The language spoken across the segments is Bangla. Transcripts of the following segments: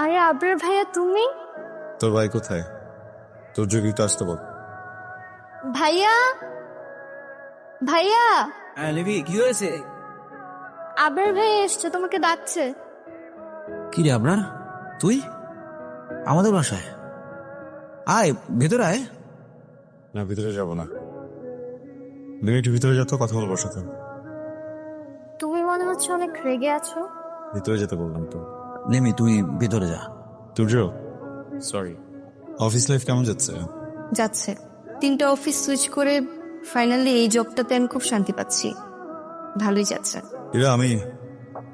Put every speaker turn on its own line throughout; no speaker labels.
আরে আবরার ভাইয়া তুমি?
তোর ভাই কোথায়? তোর যোগী তো আসতে বল।
ভাইয়া ভাইয়া
লিপি কি হয়েছে?
আবরার ভাইয়া এসছে, তোমাকে ডাকছে।
কি রে আপনার? তুই আমাদের বাসায় আয়, ভেতরে আয়।
না, ভিতরে যাব না। তুমি একটু ভিতরে যা তো, কথা বলবো ওর সাথে।
তুমি মনে হচ্ছে অনেক রেগে আছো।
ভিতরে যেতে বললাম তো।
নেমি তুই ভেতরে যা।
তুর্য, সরি। অফিস লাইফ কেমন যাচ্ছে?
যাচ্ছে। 3টা অফিস সুইচ করে ফাইনালি এই জবটাতে আমি খুব শান্তি পাচ্ছি। ভালোই যাচ্ছে।
এরা আমি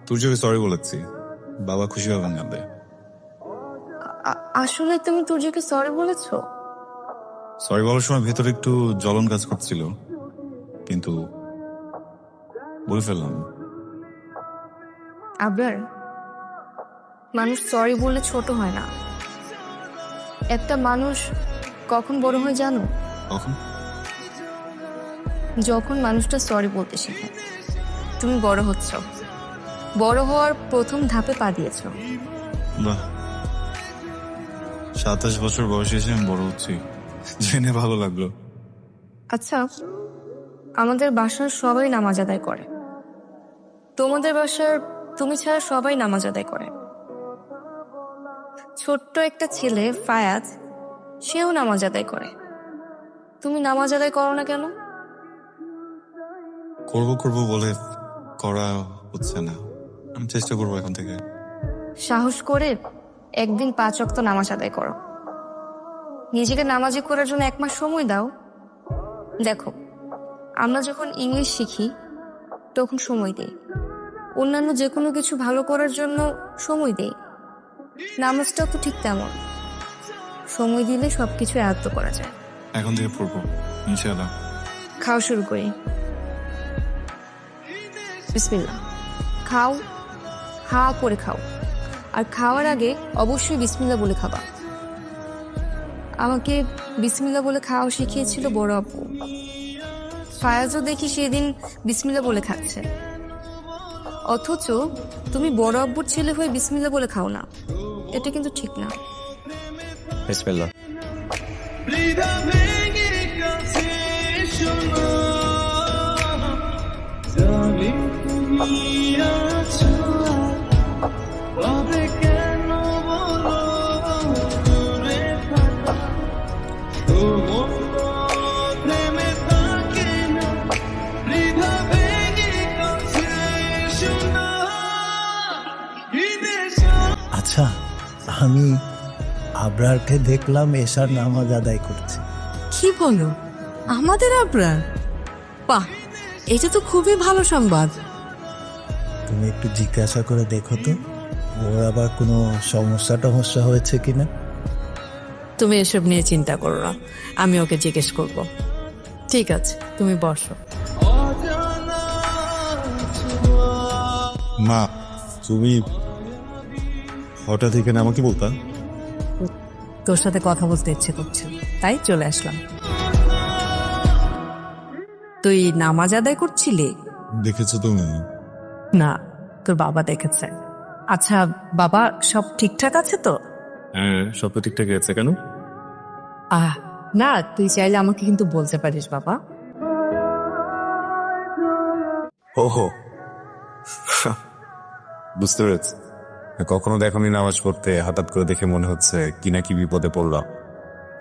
তুর্যকে সরি বলেছি, বাবা খুশি হবেন জানলে।
আসলে তুমি তুর্যকে সরি বলেছো?
সরি বলার সময় ভেতরে একটু জ্বলন কাজ করছিল, কিন্তু বলে ফেললাম।
আবরার, মানুষ সরি বললে ছোট হয় না। একটা মানুষ কখন বড় হয় জানো?
কখন?
যখন মানুষটা সরি বলতে শেখে। তুমি বড় হচ্ছ, বড় হওয়ার প্রথম ধাপে পা দিয়েছ।
বাহ, 27 বছর বয়সে এসে আমি বড় হচ্ছি, জেনে ভালো লাগলো।
আচ্ছা, আমাদের বাসার সবাই নামাজ আদায় করে। তোমাদের বাসার তুমি ছাড়া সবাই নামাজ আদায় করে। ছোট্ট একটা ছেলে ফায়াজ, সেও নামাজ আদায় করে। তুমি নামাজ আদায় করো না কেন?
করবো বলে করা হচ্ছে না। আমি চেষ্টা করবো এখন থেকে।
সাহস করে একদিন 5 ওয়াক্ত নামাজ আদায় করো। নিজেকে নামাজি করার জন্য 1 মাস সময় দাও। দেখো, আমরা যখন ইংলিশ শিখি তখন সময় দেই, অন্যান্য যে কোনো কিছু ভালো করার জন্য সময় দেই। নামাজটাও তো ঠিক তেমন, সময় দিলে সবকিছু আয়ত্ত করা যায়।
এখন থেকে পড়বো ইনশাআল্লাহ।
খাওয়া শুরু করি। বিসমিল্লাহ। খাও, হা করে খাও, আর খাওয়ার আগে অবশ্যই বিসমিল্লাহ বলে খাবা। আমাকে বিসমিল্লাহ বলে খাওয়া শিখিয়েছিল বড় আপু। ফায়াজও দেখি সেদিন বিসমিল্লাহ বলে খাচ্ছে, অথচ তুমি বড় আব্বুর ছেলে হয়ে বিসমিল্লাহ বলে খাও না। এটা কিন্তু ঠিক না।
বিসমিল্লাহ।
আচ্ছা, আমি আবরারকে দেখলাম এশার নামাজ আদায় করছে।
কি বলো, আমাদের আবরার? বাহ, এটা তো খুবই ভালো সংবাদ।
তুমি একটু জিজ্ঞাসা করে দেখো তো, ওর আবার কোনো সমস্যা হয়েছে কিনা।
তুমি এসব নিয়ে চিন্তা করো না, আমি ওকে জিজ্ঞেস করব। ঠিক আছে, তুমি বসো।
মা, তুমি হঠাৎ এখানে আমাকে বলতা?
তোর সাথে কথা বলতে ইচ্ছে করছে, তাই চলে আসলাম। তুই নামাজ আদায় করছিলি?
দেখেছো তুমি?
না, তোর বাবা দেখেছে। আচ্ছা বাবা, সব ঠিকঠাক আছে তো?
হ্যাঁ, সব তো ঠিকঠাক আছে। কেন?
না, তুই চাইলে আমাকে কিন্তু বলতে পারিস বাবা।
ওহো, বুঝতে পেরেছি। কখনো দেখোনি নামাজ পড়তে, হঠাৎ করে দেখে মনে হচ্ছে কি না কি বিপদে পড়লাম,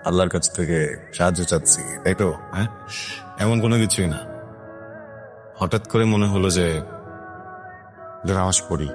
আল্লাহর কাছ থেকে সাহায্য চাচ্ছি, তাই তো? হ্যাঁ, এমন কোনো কিছুই না। হঠাৎ করে মনে হলো যে নামাজ পড়ি।